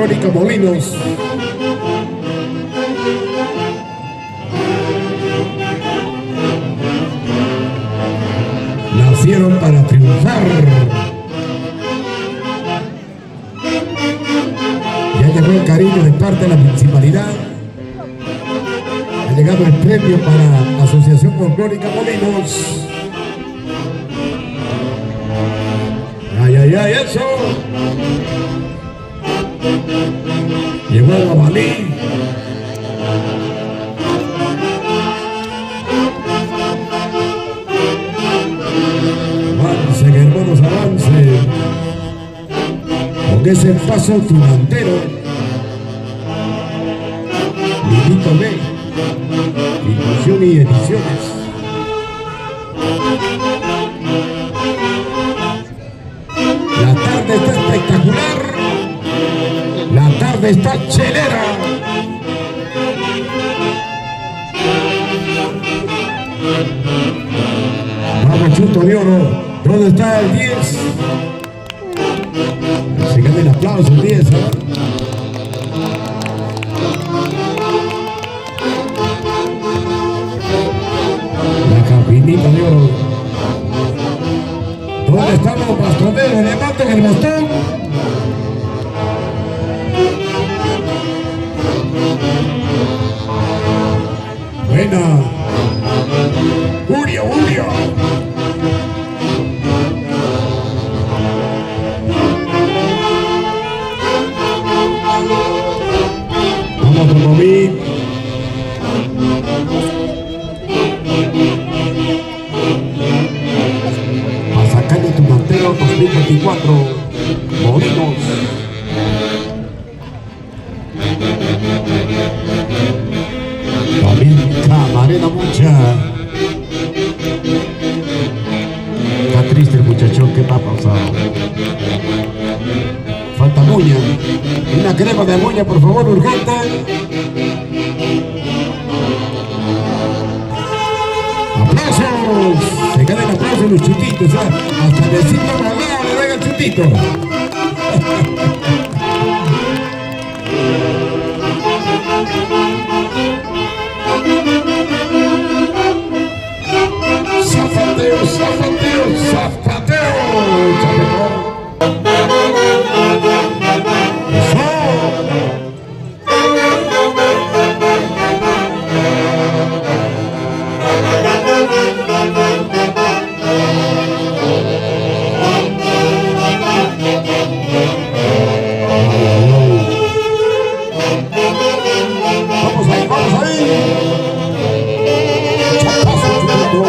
Folclórica Molinos. Nacieron para triunfar. Ya llegó el cariño de parte de la municipalidad. Ha llegado el premio para Asociación Folclórica Molinos. Ay, ay, ay, eso. Llegó el Babalí. Avancen, hermanos, avancen. Con ese paso tunantero. Milito B. Ilusión y ediciones. La tarde está espectacular. La tarde está chelera. Vamos, Chuto de Oro. ¿Dónde está el 10? Se gana el aplauso el 10, ¿eh? La Campinita de Oro. ¿Dónde están los bastoneros? Levanten el bastón. Buena. Urio, Urio. Vamos con David. Mazacalle Tunantero 2024. Molinos. También Camarena Mucha. Está triste el muchachón, ¿qué va a pasar? Falta moña. Una crema de moña, por favor, urgente. ¡Aplausos! Se quedan aplausos los chutitos, ¿eh? Hasta el vecino Rolado le dan el chutito. ¡Zapateo, zapateo, zapateo! ¡Zapateo! Vamos ahí, vamos ahí. Chapazo, chupito.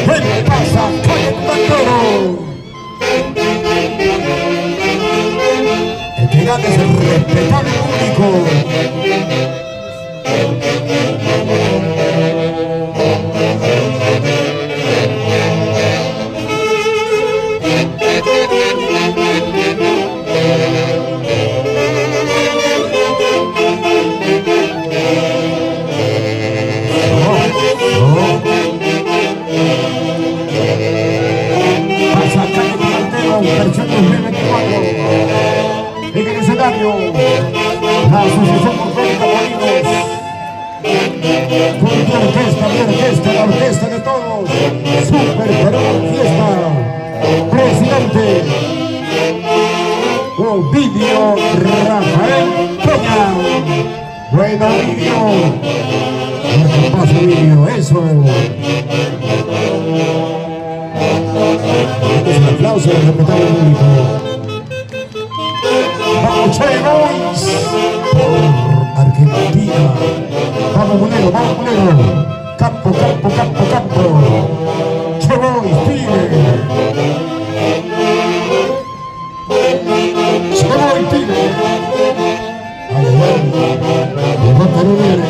¿Qué pasa con el bandero? El que gana es el respetable público. Versión 2024. En el escenario, la Asociación Folclórica Molinos. Con la orquesta de todos. Super Perón Fiesta. Presidente Ovidio Rafael Peña. Bueno, Ovidio. ¿Qué pasa, Ovidio? Eso. Este es el aplauso del respetable público. ¡Vamos, Che Boys! Por Argentina. ¡Vamos, Mulero, vamos, Mulero! ¡Campo, campo, campo, campo! ¡Che Boys, pibe! ¡Che Boys, pibe! ¡Ay, ay, ay! ¡Levanta, no viene!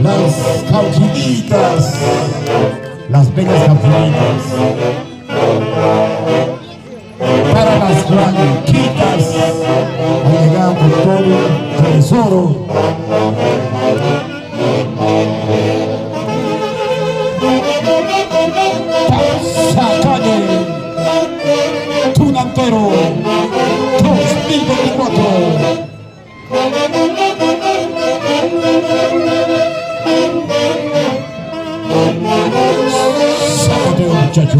las cauquinitas, las bellas cauquinitas. Para las blanquitas, ha llegado con todo tesoro. Sacalle, Tunantero 2024. Sácate, muchacho.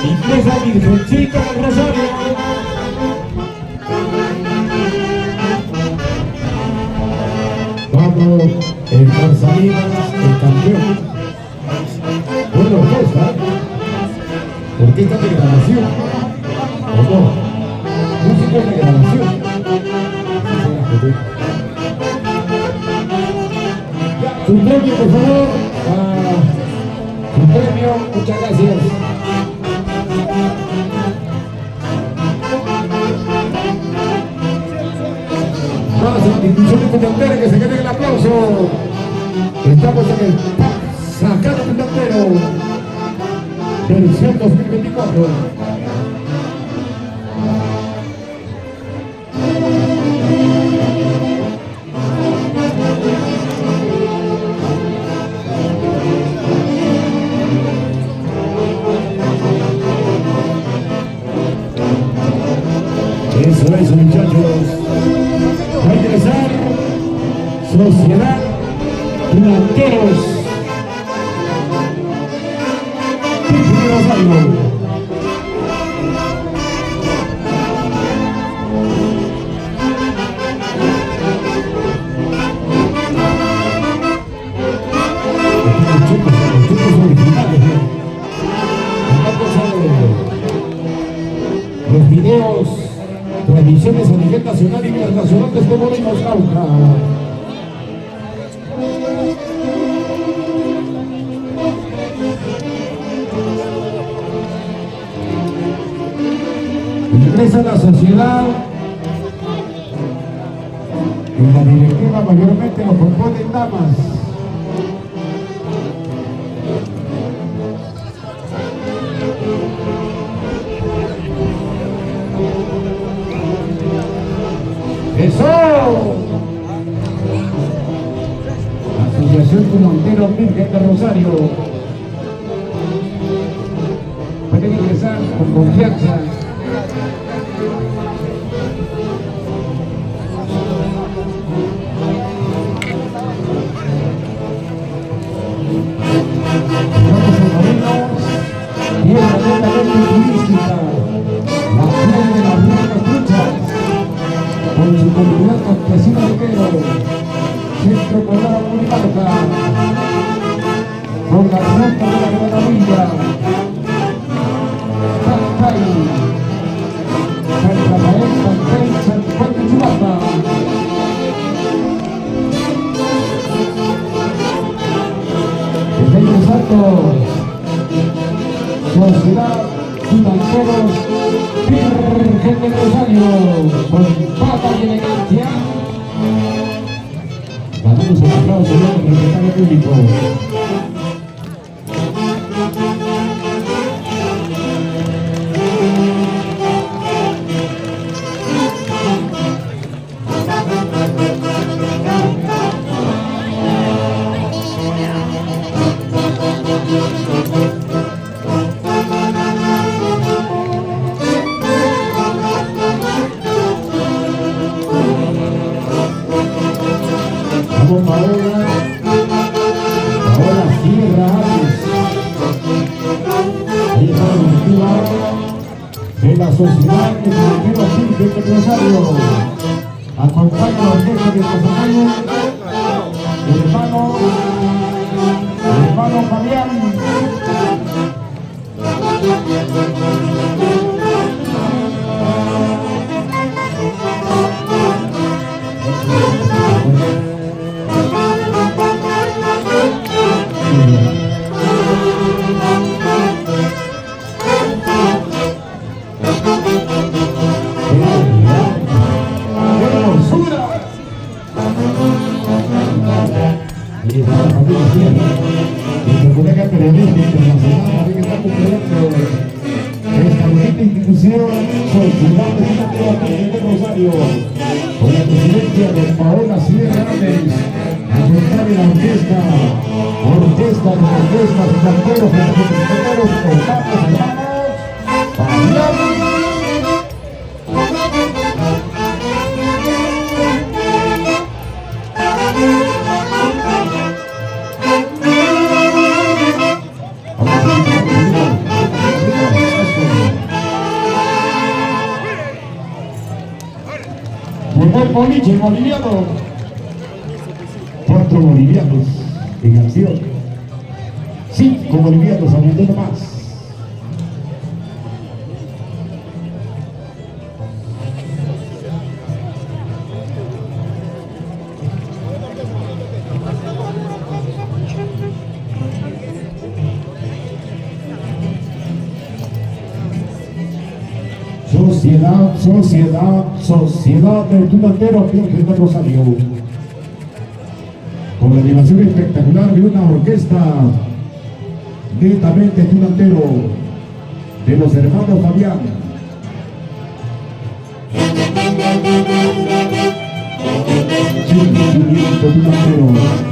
Ingresa Virgencita del Rosario. Vamos, el Salinas, el campeón. Buena orquesta. Orquesta de grabación. ¿O no? Música de grabación. Su premio, por favor. Su premio, muchas gracias. Más instituciones comandera, que se quede el aplauso. Estamos en el sacado comandero. versión 2024. Eso es, muchachos. Va a ingresar Sociedad Delanteros de Rosario. Los chicos originales, los videos, transmisiones a nivel nacional e internacional desde Morelos, Cauca. Ingresa la sociedad y la directiva mayormente lo componen damas. ¡Eso! Asociación Montero Virgen de Rosario. Pueden ingresar con confianza. Vamos a Morelos, tierra netamente turística, la playa de las Blancas Truchas, con su comunidad campesina de Quero, Centro Poblado Murimarca, con la ruta de la Granadilla, Cantay, San Rafael, Cantay, San Juan de Chubapa. Está ingresando Sociedad Delanteros Virgen de Rosario con pata y elegancia. Damos un aplauso al representante público. Ahora Sierra Aves. Ahí está la directiva de la Sociedad de Delanteros Virgen de Rosario. Acompaña a la orquesta de acompaña el hermano Fabián. El colega periodista internacional que está cumpliendo esta bonita institución Sociedad de Rosario con la presidencia de Paola Sierra Aves, acompaña la orquesta de orquestas, canteros, hermanos, llegó el boliche boliviano. 4 bolivianos en acción. 5 bolivianos aumentando más. Sociedad del Delanteros Virgen de Rosario. Con la animación espectacular de una orquesta netamente estudiantero de los hermanos Fabián. Sentimiento estudiantero.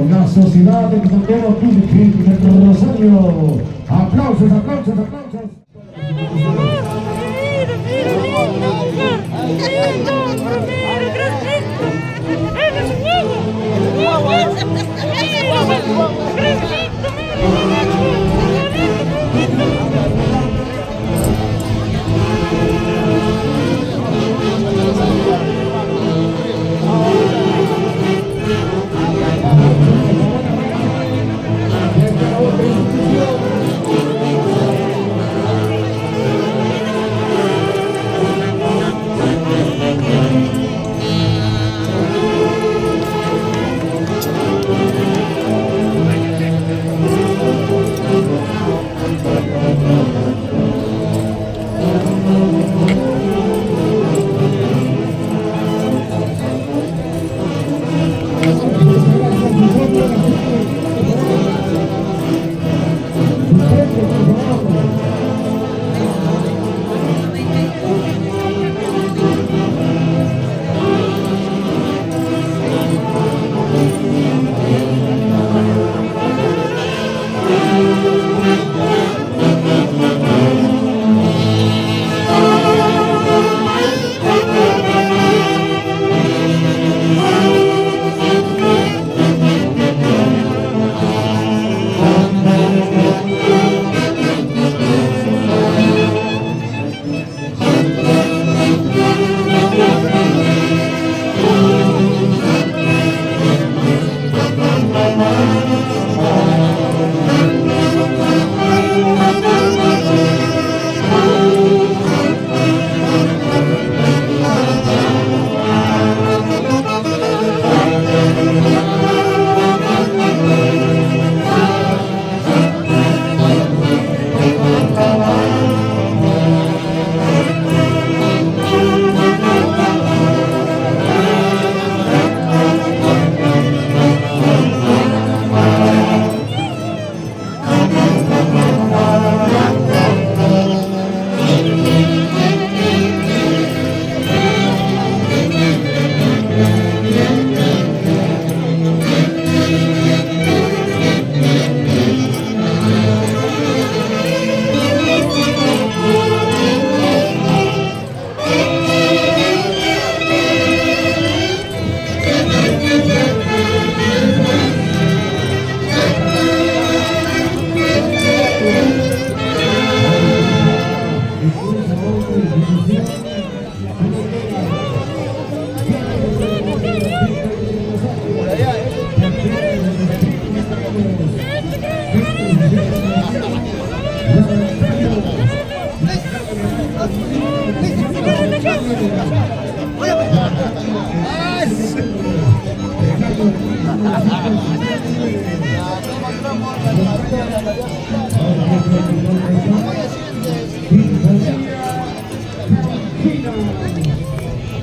La Sociedad de Cantero del Rosario. Aplausos, aplausos, aplausos.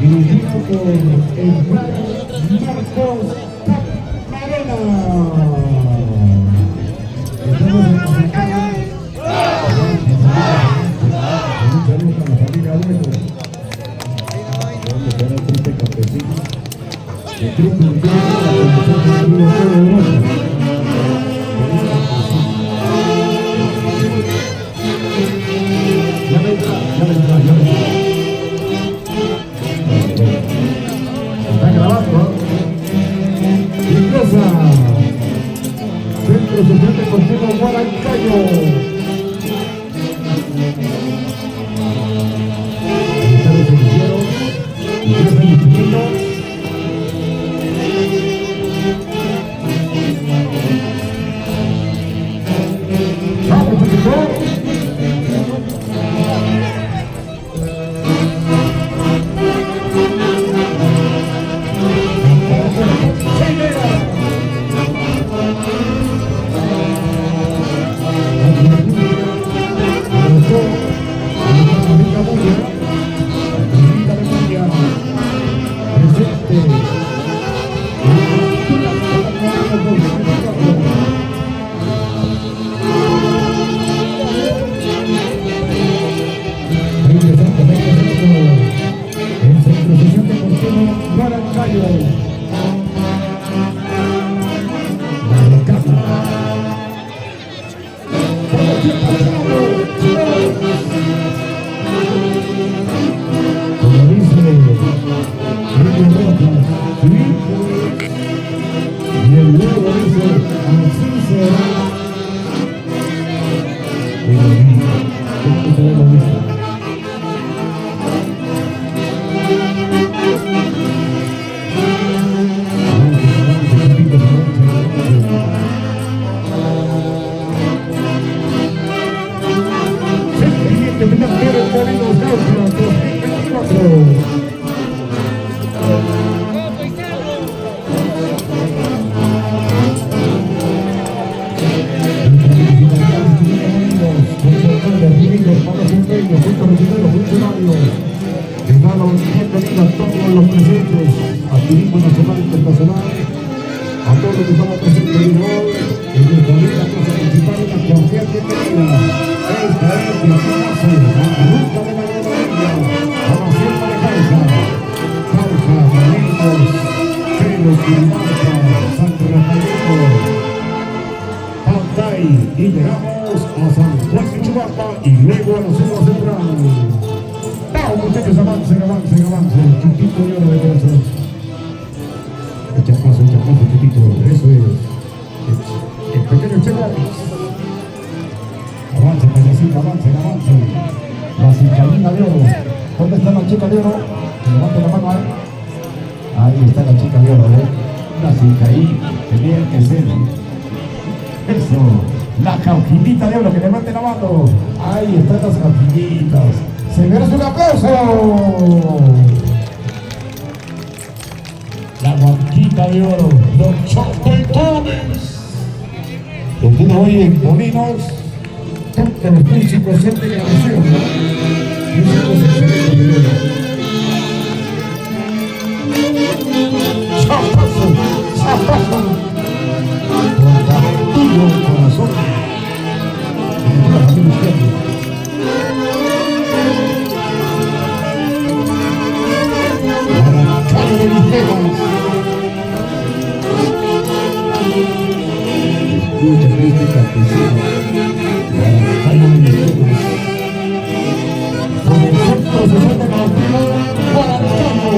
Dirigido por el gran Marcos Marena. Estamos en un saludo a la familia Bueno. Vamos a ver el triple campesino. El triple de la Federación de Europa. Ya vendrá. Está grabando. Limpieza. Centro Social Deportivo Guarancayo. Ahí están los ingenieros. Ingresa el chiquito. Vamos, chiquito. Y llegamos a San Juan de Chubapa y luego a la zona central. Vamos, muchachos, avancen. Chutito de oro de corazón. Echa paso, chutito. Eso es. El pequeño Checo. Avancen, payasita, avancen. La cicalina de oro. ¿Dónde está la chica de oro? Levante la mano ahí. Ahí está la chica de oro, La cicaína. Tenía que ser. Eso. La jauquinita de oro, que levante la mano. Ahí están las jauquinitas. Se merece un aplauso. La guanquita de oro, Don Chapetones. Continúa hoy en Molinos. Todos los músicos son de grabación. Músicos excelentes de oro. Zapazo. Con talentillo corazón. Guaracayo de Ligeros. Escucha triste campesino. Guaracayo de Ligeros. Con el centro 60 cautivo, Guaracayo.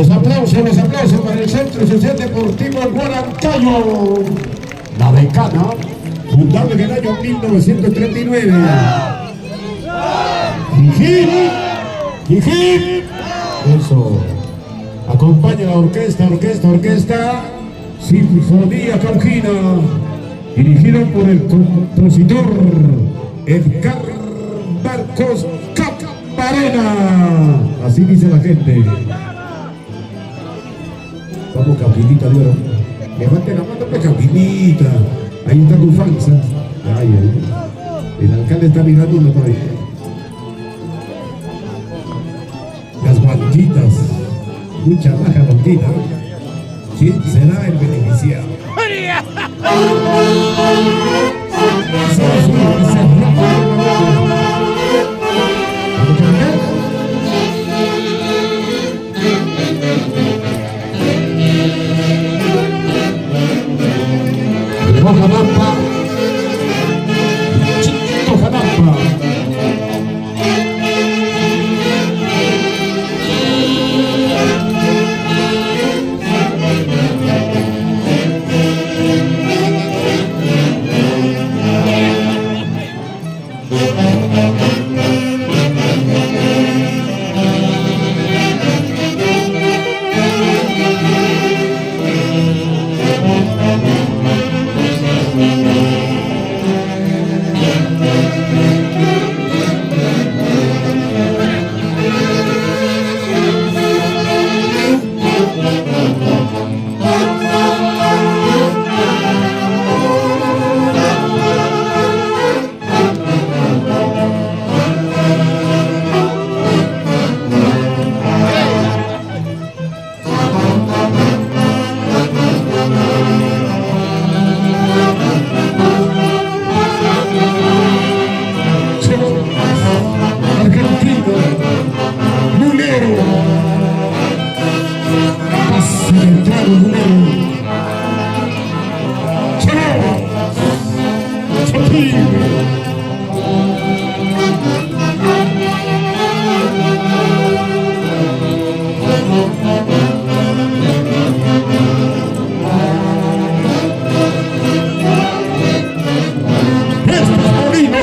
Los aplausos para el Centro Social Deportivo Guarancayo. La Decana, fundado en el año 1939. Jijí. Eso. Acompaña la orquesta Sinfonía Cauquina, dirigido por el compositor Edgar Marcos Camarena. Así dice la gente. Vamos, Cauquinita de oro. Levante la mano, pues, Cauquinita. Ahí está tu fansa. Ay. El alcalde está mirando uno todavía. Las guantitas. Mucha baja guantita. ¿Quién será el beneficiado? Jalapa, Chiquito Jalapa.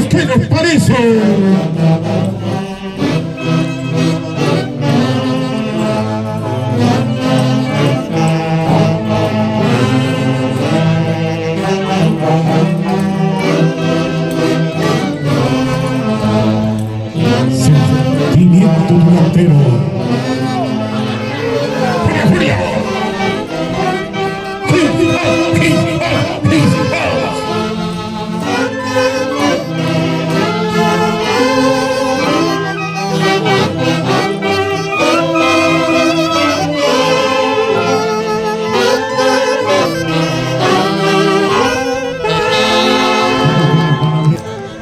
¿Qué les parece? Sentimiento delantero.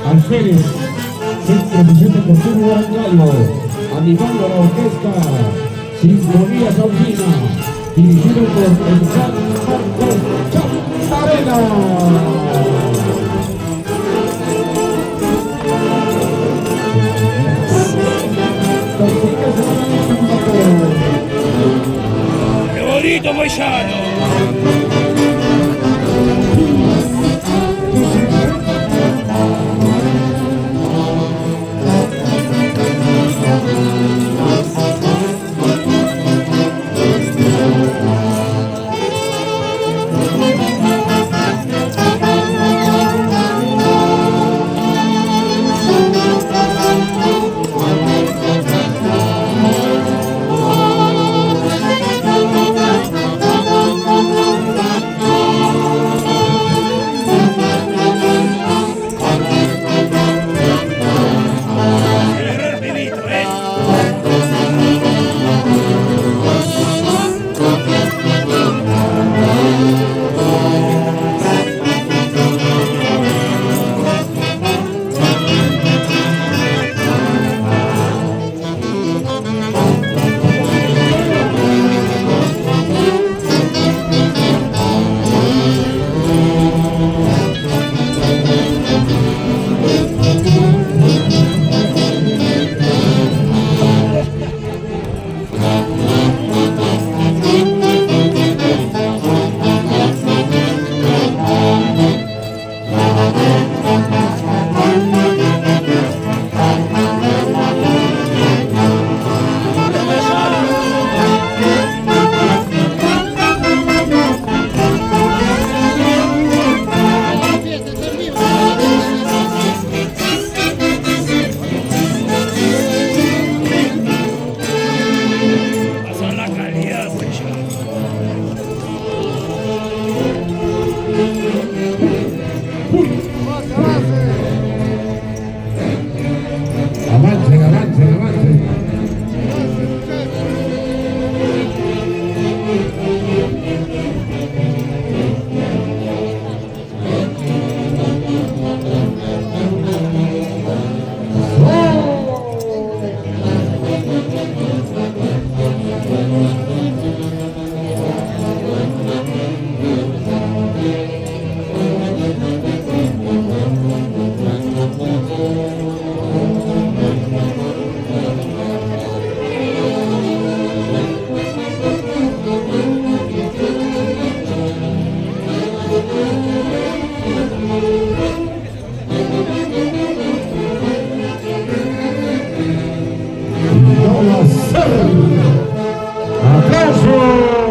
Alférez, Centro Social Deportivo Guarancayo, animando a la orquesta Sinfonía Cauquina, dirigido por Edgar Marcos Camarena. ¡Qué bonito, paisano!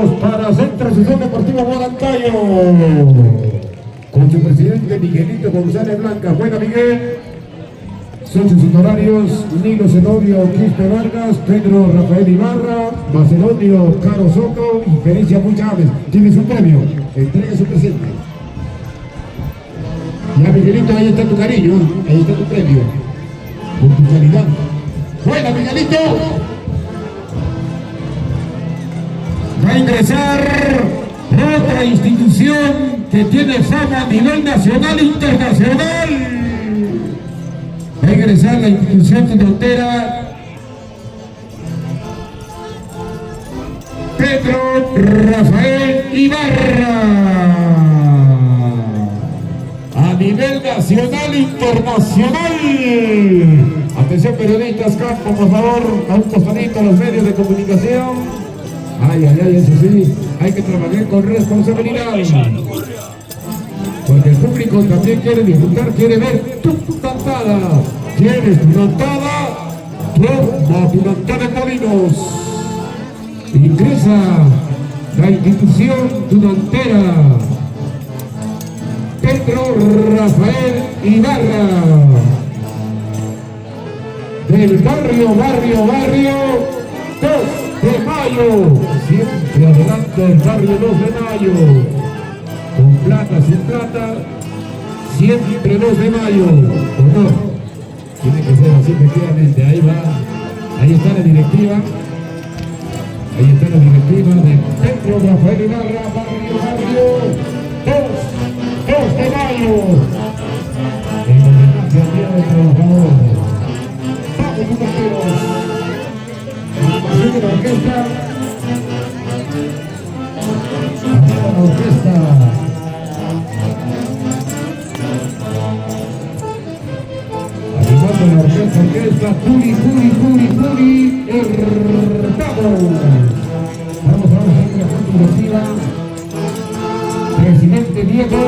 Vamos para Centro Asociación Deportivo Morancayo. Con su presidente Miguelito González Blanca. Juega Miguel. Socios honorarios: Nilo Zenobio Quispe Vargas, Pedro Rafael Ibarra, Macedonio Caro Soto y Ferencia Chávez. Tiene su premio. Entrega su presente. Ya, Miguelito, ahí está tu cariño. Ahí está tu premio. Con tu calidad. ¡Juega, Miguelito! Va a ingresar otra institución que tiene fama a nivel nacional e internacional. Va a ingresar la institución frontera Pedro Rafael Ibarra. A nivel nacional e internacional. Atención periodistas, campo, por favor, a un costadito a los medios de comunicación. Ay, ay, ay, eso sí, hay que trabajar con responsabilidad. Porque el público también quiere disfrutar, quiere ver tu cantada. ¿Quieres tu cantada? Toma tu cantada en Molinos. Ingresa la institución Tunantera Pedro Rafael Ibarra. Del barrio 2 de Mayo. Siempre adelante el barrio 2 de Mayo. Con plata, sin plata, siempre 2 de Mayo. ¿O no? Tiene que ser así, efectivamente. Ahí va. Ahí está la directiva. Ahí está la directiva de Pedro Rafael Ibarra, barrio 2 de Mayo. En homenaje al Día del Trabajador. Vamos, compañeros. De la orquesta. La orquesta. Animando la orquesta. Puri, Hurtado. Vamos a la junta directiva. Presidente Diego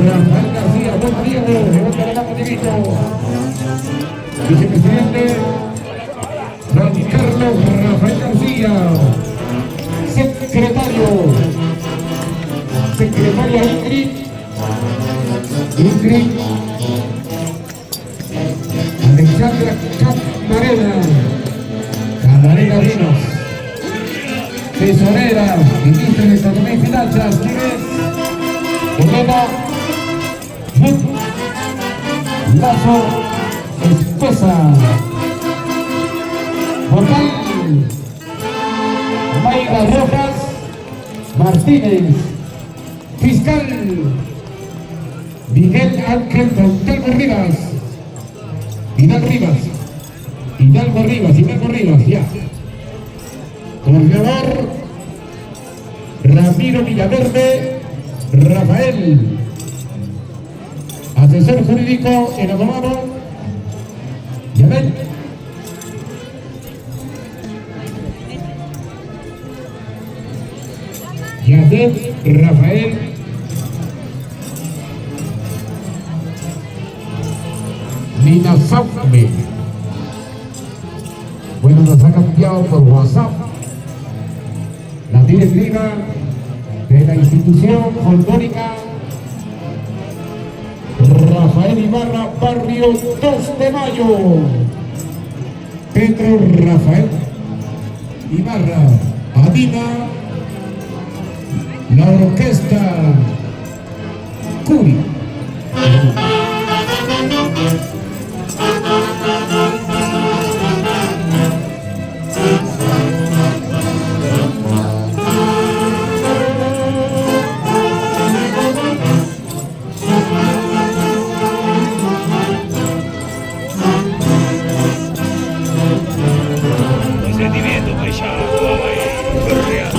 Rafael García. Buen Diego. Levanta la mano, Dieguito. Vicepresidente Juan Carlos Rafael García. Secretaria Ingrid Alexandra Camarena Vinos. Tesorera, ministra de Economía y Finanzas, ¿quién es? Elena Lazo Espesa. Vocal Mayra Rojas Martínez. Fiscal Miguel Ángel Montalvo Rivas. Hidalgo Rivas, ya. Coordinador Ramiro Villaverde Rafael. Asesor jurídico el abogado Yamel. Rafael. Nina Safme. Bueno, nos ha cambiado por WhatsApp. La directiva de la institución folclórica Rafael Ibarra, barrio 2 de Mayo. Pedro Rafael Ibarra, anima la orquesta Curi. Sentimiento paisano, vamos ahí, real.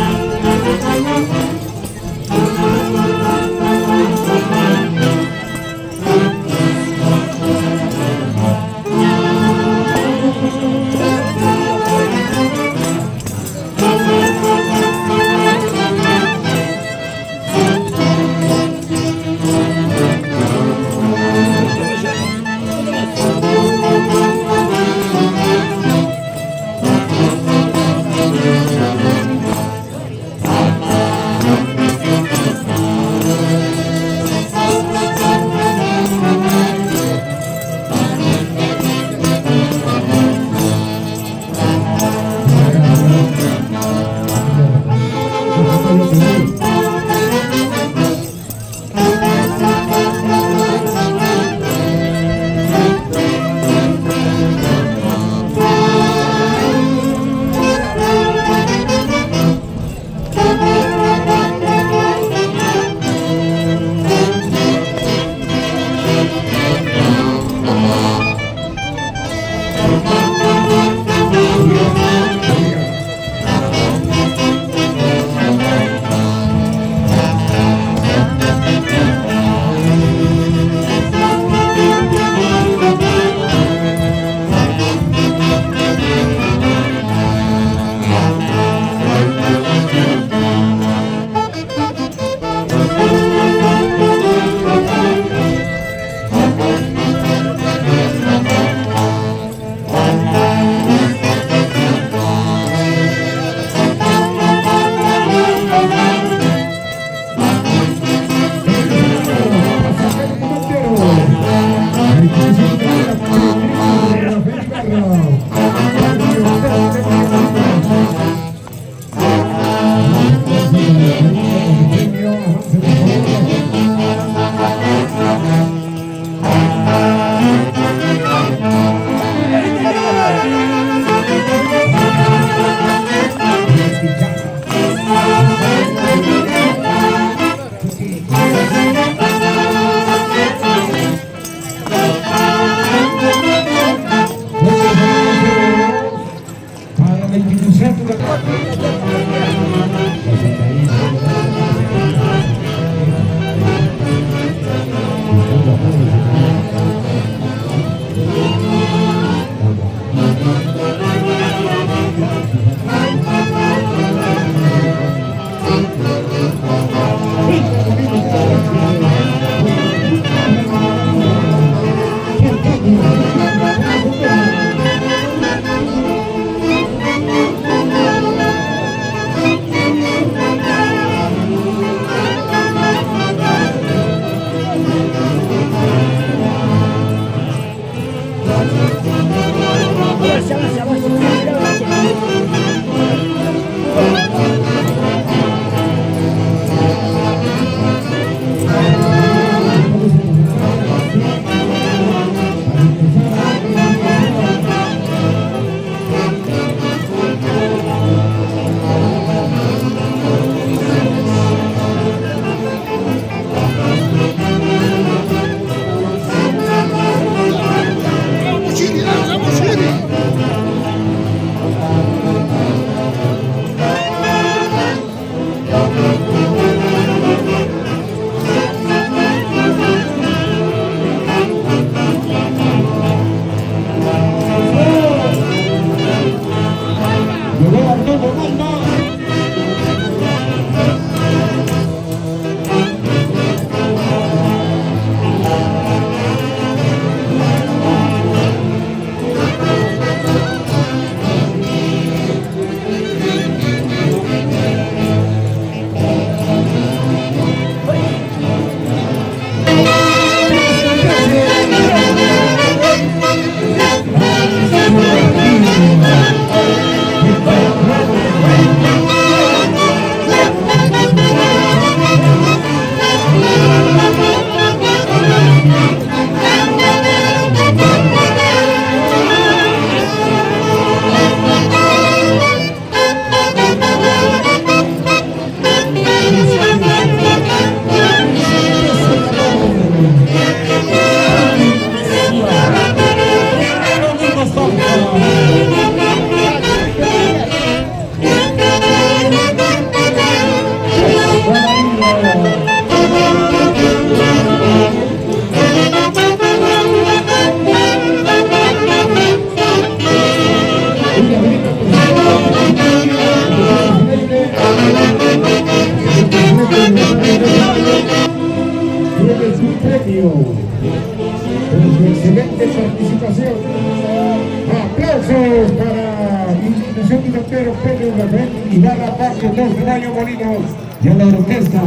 Y a la orquesta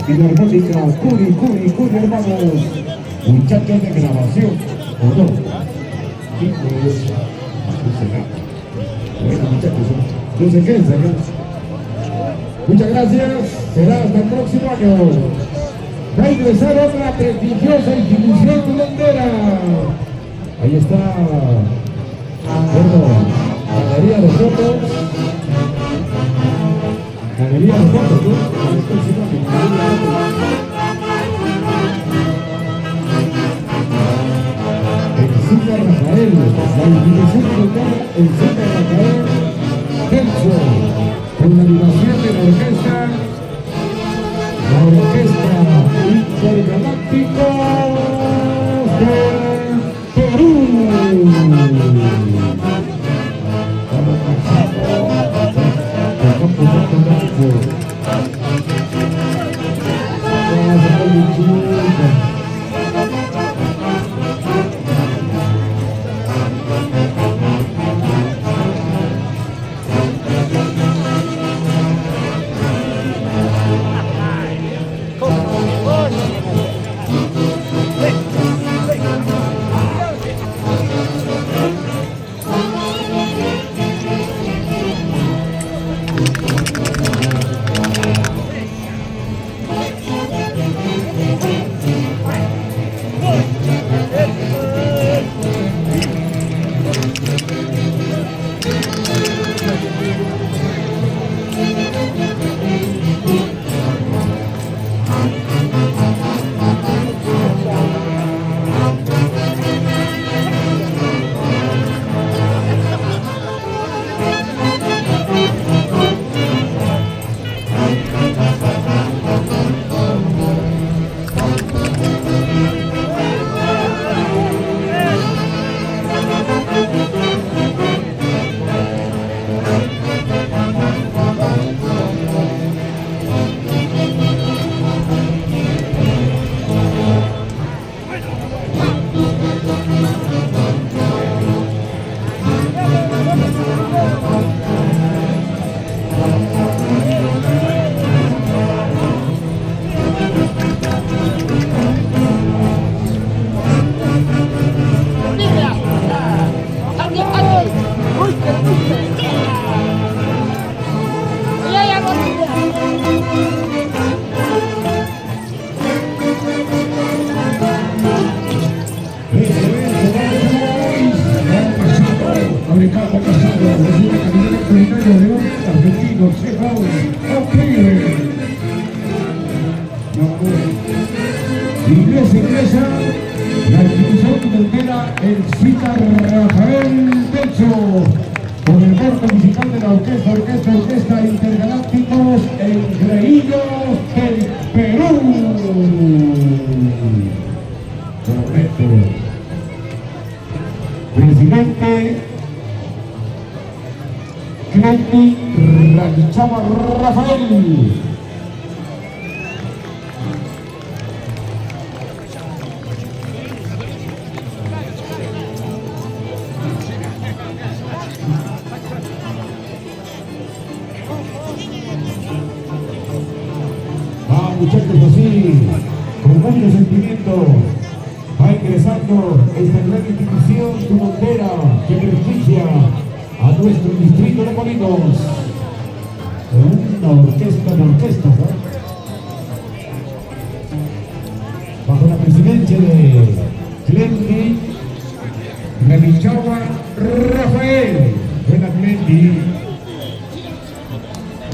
filarmónica Curi, hermanos, muchachos de grabación, ¿o no? Sí, pues, así será. Bueno, muchachos, no sé qué, señor. Muchas gracias, será hasta el próximo año. Va a ingresar otra prestigiosa institución tulendera. Ahí está, bueno, Galería de Fotos. Galería de Fotos, ¿no? El Cine Rafael, la institución tulendera, el Cine Rafael, Kenzo, con la animación de la orquesta Intergalácticos de Perú. Veterinario León, argentino, Chekhov, O'Keefe. Ingresa la institución financiera El Cita Rafael Techo por el corte musical de la Orquesta Intergalácticos Engreídos del Perú. Correcto. Presidente Cleti Radichava Rafael. Muchachos, así, con mucho sentimiento, va ingresando esta gran institución tumotera que beneficia a nuestro distrito de Molinos. Una orquesta de orquestas, ¿no? Bajo la presidencia de Cleti Radichava Rafael. Buena Cleti.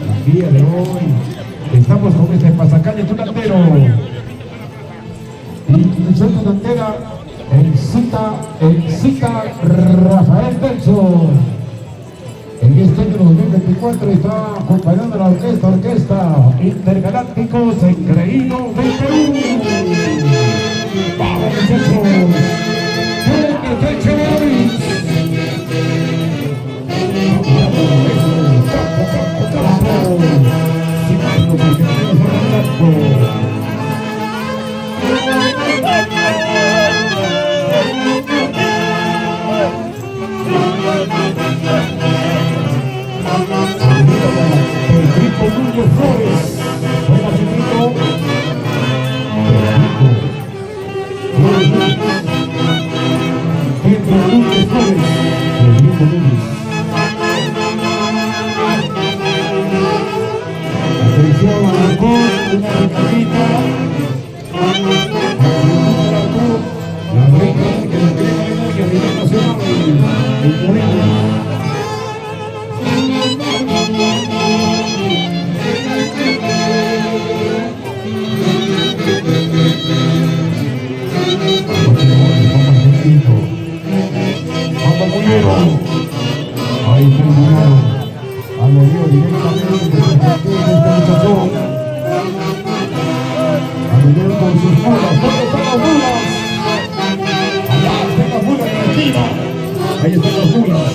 El día de hoy estamos con este pasacalle tunantero. Institución tunantera, el Cita Rafael Telso. En este año 2024 está acompañando a la orquesta Intergalácticos Engreídos del Perú. ¡Vamos, muchachos! Ahí terminaron. Alegría directamente desde esta muchachón. Alegría con sus mulas. ¿Dónde están las mulas? Allá están las mulas en la esquina. Ahí están las mulas.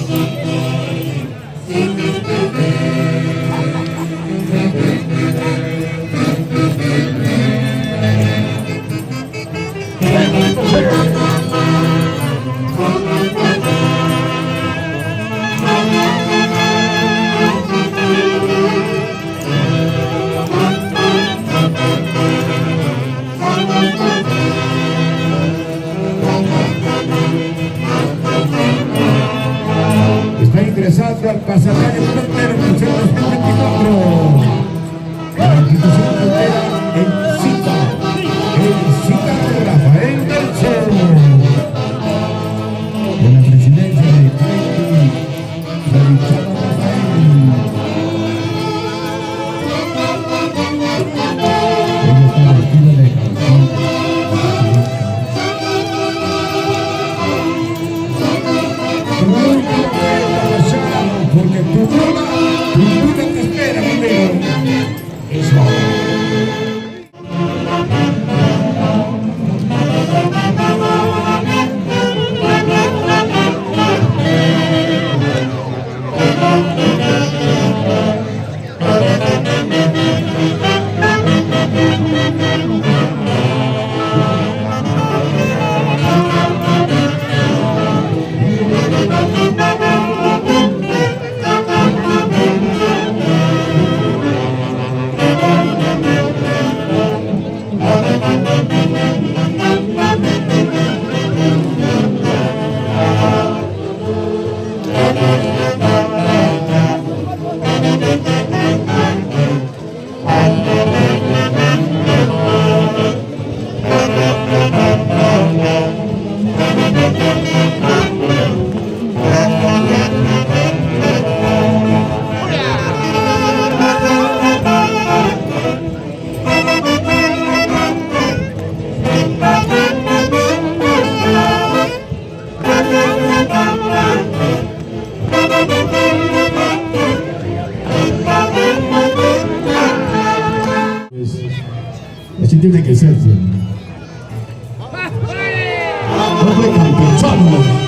Está ingresando al pasacalle frontero 224. La institución frontera El Cita Rafael Telso. De la presidencia de Cleti Radichava Rafael. Ella está vestida de canción. Porque tu boda te espera, mi tiene que ser. Hombre campechano.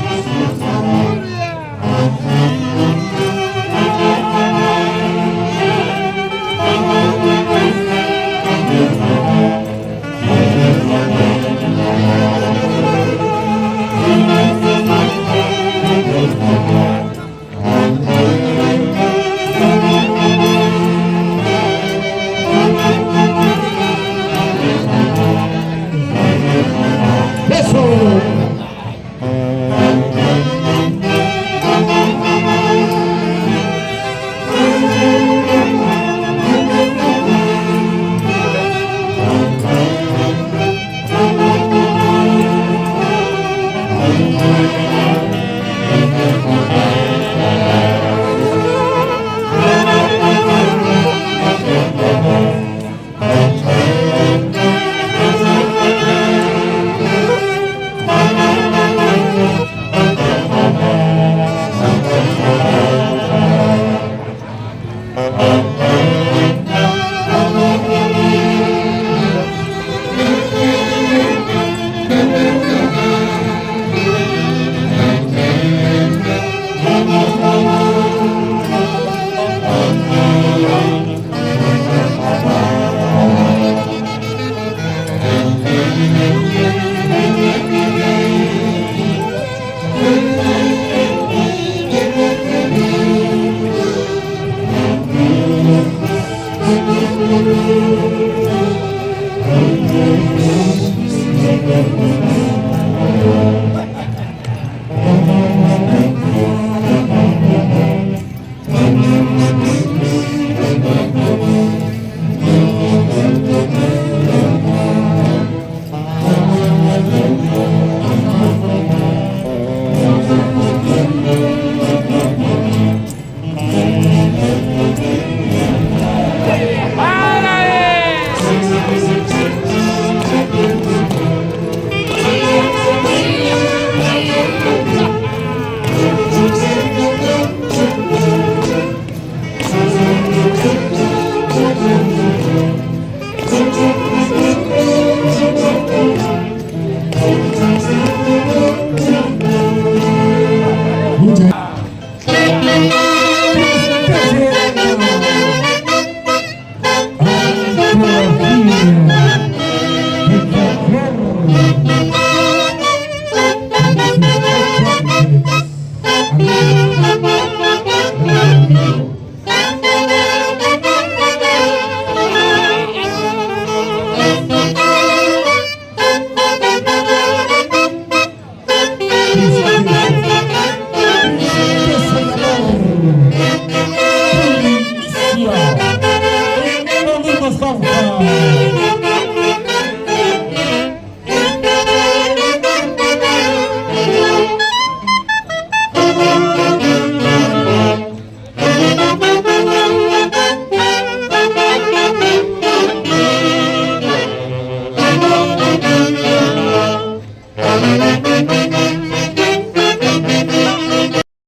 Mustafa.